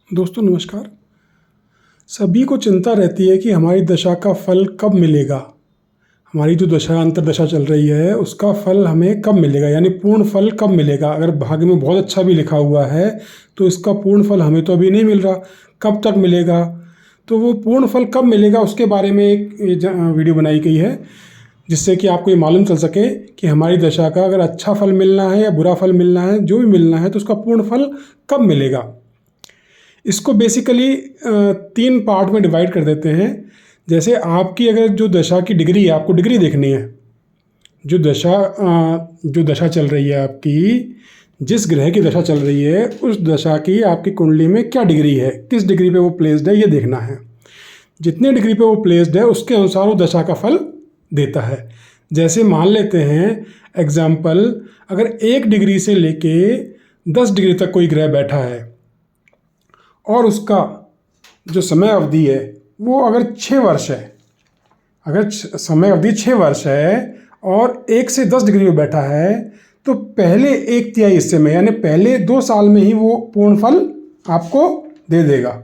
दोस्तों नमस्कार। सभी को चिंता रहती है कि हमारी दशा का फल कब मिलेगा। हमारी जो दशा अंतर्दशा चल रही है उसका फल हमें कब मिलेगा, यानी पूर्ण फल कब मिलेगा। अगर भाग्य में बहुत अच्छा भी लिखा हुआ है तो इसका पूर्ण फल हमें तो अभी नहीं मिल रहा, कब तक मिलेगा। तो वो पूर्ण फल कब मिलेगा उसके बारे में एक वीडियो बनाई गई है, जिससे कि आपको ये मालूम चल सके कि हमारी दशा का अगर अच्छा फल मिलना है या बुरा फल मिलना है, जो भी मिलना है तो उसका पूर्ण फल कब मिलेगा। इसको बेसिकली 3 पार्ट में डिवाइड कर देते हैं। जैसे आपकी अगर जो दशा की डिग्री है, आपको डिग्री देखनी है, जो दशा चल रही है आपकी, जिस ग्रह की दशा चल रही है उस दशा की आपकी कुंडली में क्या डिग्री है, किस डिग्री पे वो प्लेस्ड है, ये देखना है। जितने डिग्री पे वो प्लेस्ड है उसके अनुसार वो दशा का फल देता है। जैसे मान लेते हैं एग्जाम्पल, अगर 1 डिग्री से लेके 10 डिग्री तक कोई ग्रह बैठा है और उसका जो समय अवधि है वो अगर 6 वर्ष है, अगर समय अवधि 6 वर्ष है और 1 से 10 डिग्री में बैठा है, तो पहले 1/3 हिस्से में यानी पहले 2 साल में ही वो पूर्ण फल आपको दे देगा।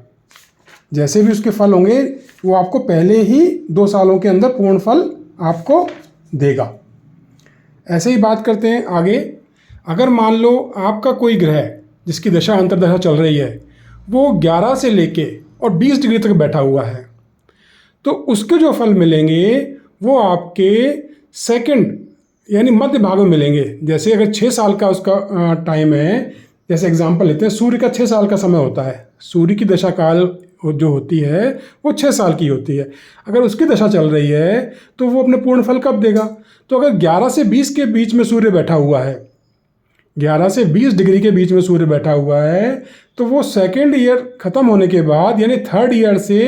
जैसे भी उसके फल होंगे वो आपको पहले ही 2 सालों के अंदर पूर्ण फल आपको देगा। ऐसे ही बात करते हैं आगे। अगर मान लो आपका कोई ग्रह जिसकी दशा अंतर्दशा चल रही है वो 11 से लेके और 20 डिग्री तक बैठा हुआ है, तो उसके जो फल मिलेंगे वो आपके सेकंड यानी मध्य भाग में मिलेंगे। जैसे अगर 6 साल का उसका टाइम है, जैसे एग्जांपल लेते हैं, सूर्य का 6 साल का समय होता है। सूर्य की दशा काल जो होती है वो 6 साल की होती है। अगर उसकी दशा चल रही है तो वो अपने पूर्ण फल कब देगा। तो अगर 11 से 20 के बीच में सूर्य बैठा हुआ है, 11 से 20 डिग्री के बीच में सूर्य बैठा हुआ है, तो वो सेकेंड ईयर ख़त्म होने के बाद यानी 3rd ईयर से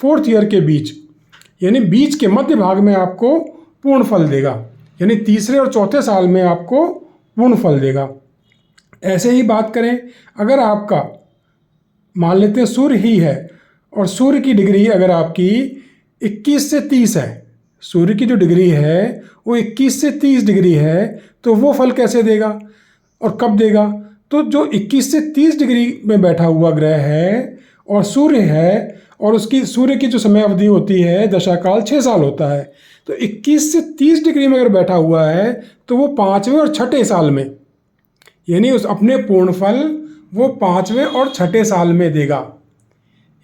4th ईयर के बीच यानी बीच के मध्य भाग में आपको पूर्ण फल देगा, यानी तीसरे और चौथे साल में आपको पूर्ण फल देगा। ऐसे ही बात करें, अगर आपका मान लेते हैं सूर्य ही है और सूर्य की डिग्री अगर आपकी 21 से 30 है, सूर्य की जो डिग्री है वो 21 से 30 डिग्री है, तो वो फल कैसे देगा और कब देगा। तो जो 21 से 30 डिग्री में बैठा हुआ ग्रह है और सूर्य है, और उसकी सूर्य की जो समय अवधि होती है दशा काल 6 साल होता है, तो 21 से 30 डिग्री में अगर बैठा हुआ है तो वो 5वें और 6ठे साल में यानी उस अपने पूर्ण फल वो 5वें और 6ठे साल में देगा।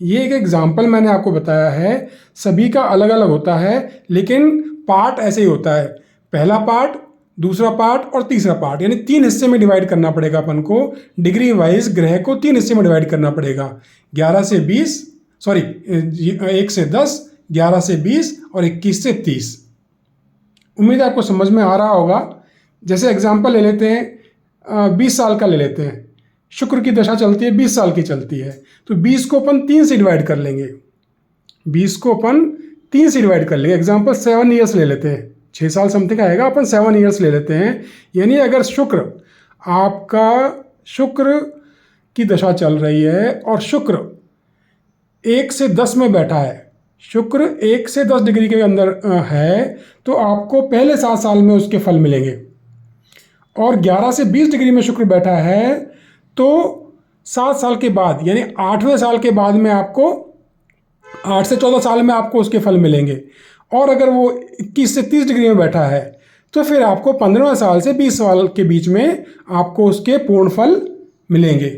ये एक एग्जाम्पल मैंने आपको बताया है, सभी का अलग अलग होता है, लेकिन पार्ट ऐसे ही होता है। पहला पार्ट, दूसरा पार्ट और तीसरा पार्ट, यानी 3 हिस्से में डिवाइड करना पड़ेगा अपन को। डिग्री वाइज ग्रह को 3 हिस्से में डिवाइड करना पड़ेगा। 1 से 10, 11 से 20 और 21 से 30। उम्मीद है आपको समझ में आ रहा होगा। जैसे एग्जाम्पल ले लेते हैं, 20 साल का ले लेते हैं। शुक्र की दशा चलती है 20 साल की चलती है, तो 20 को अपन 3 से डिवाइड कर लेंगे। 20 को अपन 3 से डिवाइड कर लेंगे। एग्जाम्पल 7 ईयर्स ले लेते हैं, 6 साल समथिंग आएगा, अपन 7 ईयर्स ले लेते हैं। यानी अगर शुक्र की दशा चल रही है और शुक्र 1 से 10 में बैठा है, शुक्र 1 से 10 डिग्री के अंदर है, तो आपको पहले 7 साल में उसके फल मिलेंगे। और 11 से 20 डिग्री में शुक्र बैठा है तो 7 साल के बाद यानी 8वें साल के बाद में आपको 8 से 14 साल में आपको उसके फल मिलेंगे। और अगर वो 21 से 30 डिग्री में बैठा है तो फिर आपको 15वें साल से 20 साल के बीच में आपको उसके पूर्ण फल मिलेंगे।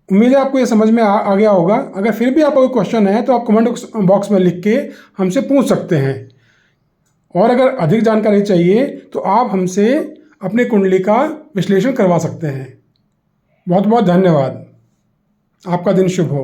उम्मीद है आपको ये समझ में आ गया होगा। अगर फिर भी आपका कोई क्वेश्चन है तो आप कमेंट बॉक्स में लिख के हमसे पूछ सकते हैं। और अगर अधिक जानकारी चाहिए तो आप हमसे अपने कुंडली का विश्लेषण करवा सकते हैं। बहुत बहुत धन्यवाद। आपका दिन शुभ हो।